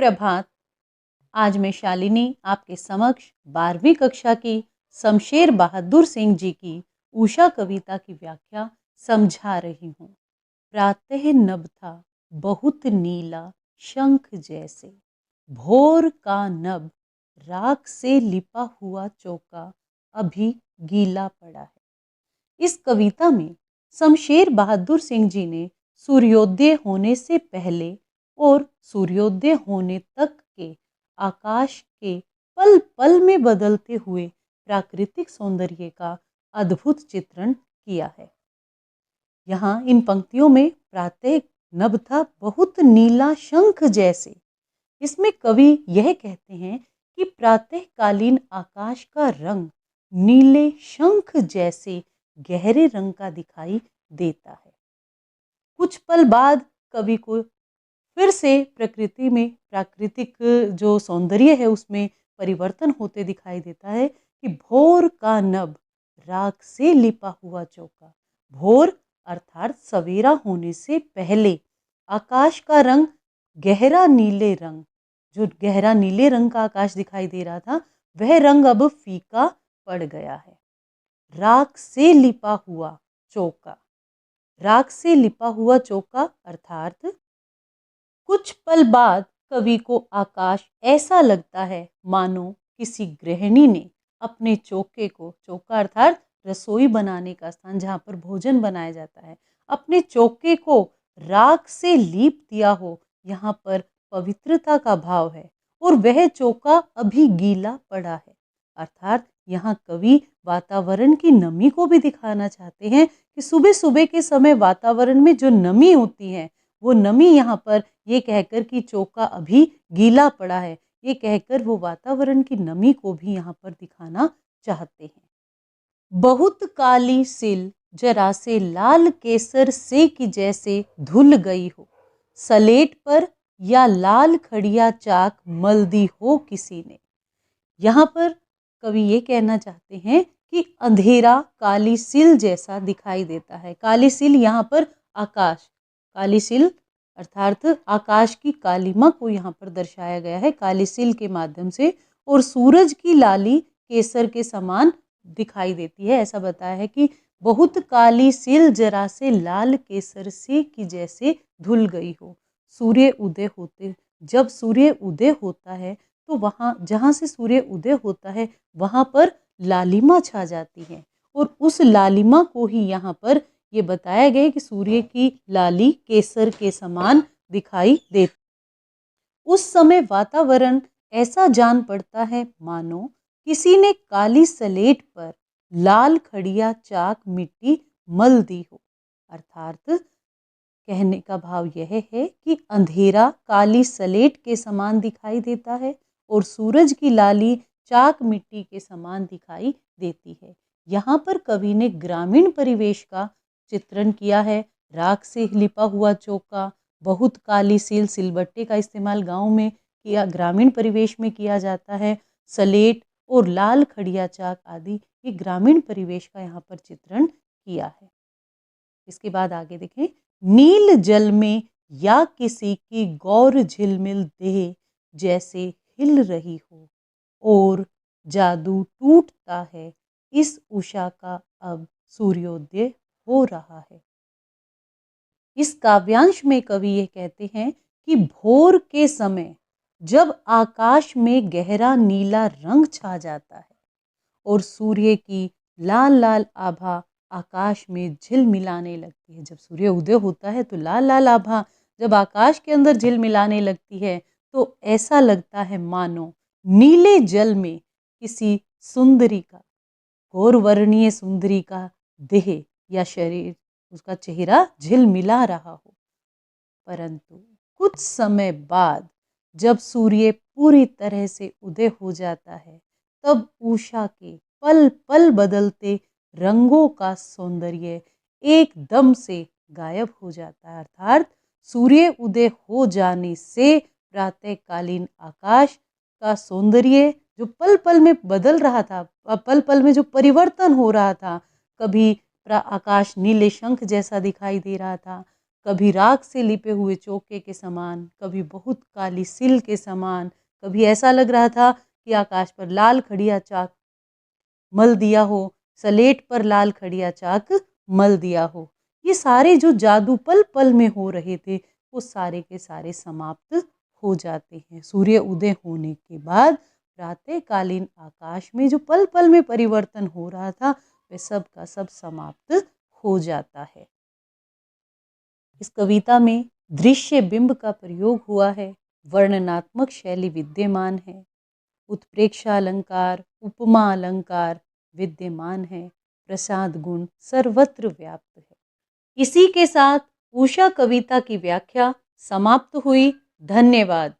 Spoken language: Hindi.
सुप्रभात। आज मैं शालिनी आपके समक्ष 12वीं कक्षा की शमशेर बहादुर सिंह जी की उषा कविता की व्याख्या समझा रही हूँ। प्रातः नभ था बहुत नीला शंख जैसे, भोर का नभ राख से लिपा हुआ चौका अभी गीला पड़ा है। इस कविता में शमशेर बहादुर सिंह जी ने सूर्योदय होने से पहले और सूर्योदय होने तक के आकाश के पल पल में बदलते हुए प्राकृतिक सौंदर्य का अद्भुत चित्रण किया है। यहाँ इन पंक्तियों में प्रातः नभ था बहुत नीला शंख जैसे, इसमें कवि यह कहते हैं कि प्रातःकालीन आकाश का रंग नीले शंख जैसे गहरे रंग का दिखाई देता है। कुछ पल बाद कवि को फिर से प्रकृति में प्राकृतिक जो सौंदर्य है उसमें परिवर्तन होते दिखाई देता है कि भोर का नभ राख से लिपा हुआ चौका। भोर अर्थात सवेरा होने से पहले आकाश का रंग गहरा नीले रंग, जो गहरा नीले रंग का आकाश दिखाई दे रहा था वह रंग अब फीका पड़ गया है। राख से लिपा हुआ चौका, राख से लिपा हुआ चौका अर्थात कुछ पल बाद कवि को आकाश ऐसा लगता है मानो किसी गृहिणी ने अपने चौके को, चौका अर्थात रसोई बनाने का स्थान जहाँ पर भोजन बनाया जाता है, अपने चौके को राख से लीप दिया हो। यहाँ पर पवित्रता का भाव है और वह चौका अभी गीला पड़ा है। अर्थात यहाँ कवि वातावरण की नमी को भी दिखाना चाहते हैं कि सुबह सुबह के समय वातावरण में जो नमी होती है वो नमी यहाँ पर ये कहकर कि चौका अभी गीला पड़ा है, ये कहकर वो वातावरण की नमी को भी यहाँ पर दिखाना चाहते हैं। बहुत काली सिल जरा से लाल केसर से की जैसे धुल गई हो, सलेट पर या लाल खड़िया चाक मल दी हो किसी ने। यहाँ पर कवि ये कहना चाहते हैं कि अंधेरा काली सिल जैसा दिखाई देता है। काली सिल यहाँ पर आकाश, काली सिल अर्थात आकाश की कालिमा को यहाँ पर दर्शाया गया है काली सिल के माध्यम से, और सूरज की लाली केसर के समान दिखाई देती है। ऐसा बताया है कि बहुत काली सिल जरा से लाल केसर से की जैसे धुल गई हो। सूर्य उदय होते, जब सूर्य उदय होता है तो वहाँ जहाँ से सूर्य उदय होता है वहाँ पर लालिमा छा जाती है और उस लालिमा को ही यहाँ पर ये बताया गया कि सूर्य की लाली केसर के समान दिखाई देती। उस समय वातावरण ऐसा जान पड़ता है मानो किसी ने काली सलेट पर लाल खड़िया चाक मिट्टी मल दी हो। अर्थात कहने का भाव यह है कि अंधेरा काली सलेट के समान दिखाई देता है और सूरज की लाली चाक मिट्टी के समान दिखाई देती है। यहाँ पर कवि ने ग्रामीण परिवेश का चित्रण किया है। राख से लिपा हुआ चौका, बहुत काली सिल, सिलबट्टे का इस्तेमाल गांव में किया, ग्रामीण परिवेश में किया जाता है। सलेट और लाल खड़िया चाक आदि ये ग्रामीण परिवेश का यहाँ पर चित्रण किया है। इसके बाद आगे देखें, नील जल में या किसी की गौर झिलमिल देह जैसे हिल रही हो और जादू टूटता है, इस उषा का अब सूर्योदय हो रहा है। इस काव्यांश में कवि ये कहते हैं कि भोर के समय जब आकाश में गहरा नीला रंग छा जाता है और सूर्य की लाल लाल आभा आकाश में झिलमिलाने लगती है, जब सूर्य उदय होता है तो लाल लाल आभा जब आकाश के अंदर झिलमिलाने लगती है तो ऐसा लगता है मानो नीले जल में किसी सुंदरी का, गौरवर्णीय सुंदरी का देह या शरीर, उसका चेहरा झिलमिला रहा हो। परंतु कुछ समय बाद जब सूर्य पूरी तरह से उदय हो जाता है तब उषा के पल पल बदलते रंगों का सौंदर्य एकदम से गायब हो जाता है। अर्थात सूर्य उदय हो जाने से प्रातःकालीन आकाश का सौंदर्य जो पल पल में बदल रहा था, पल पल में जो परिवर्तन हो रहा था, कभी आकाश नीले शंख जैसा दिखाई दे रहा था, कभी राख से लिपे हुए चौके के समान, कभी बहुत काली सिल के समान, कभी ऐसा लग रहा था कि आकाश पर लाल खड़िया चाक मल दिया हो, सलेट पर लाल खड़िया चाक मल दिया हो। ये सारे जो जादू पल पल में हो रहे थे, वो सारे के सारे समाप्त हो जाते हैं। सूर्य उदय होने के बाद प्रातःकालीन आकाश में जो पल पल में परिवर्तन हो रहा था, वह सब का सब समाप्त हो जाता है। इस कविता में दृश्य बिंब का प्रयोग हुआ है, वर्णनात्मक शैली विद्यमान है, उत्प्रेक्षा अलंकार, उपमा अलंकार विद्यमान है, प्रसाद गुण सर्वत्र व्याप्त है। इसी के साथ उषा कविता की व्याख्या समाप्त हुई। धन्यवाद।